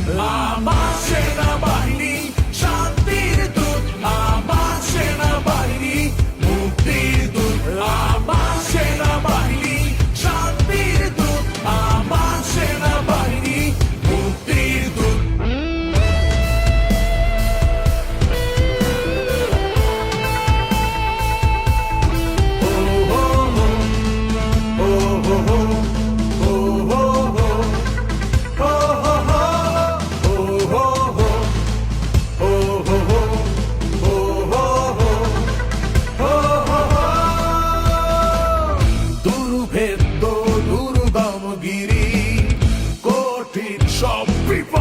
আমার সেনাবাহিনী শান্তির দূত, আমার সেনাবাহিনী মুক্তির দূত, আমার সেনাবাহিনী শান্তির দূত, আমার সেনাবাহিনী মুক্তির দূত। দুর্ভেদ্য দুর্গমগিরি কঠিন সব বিপদ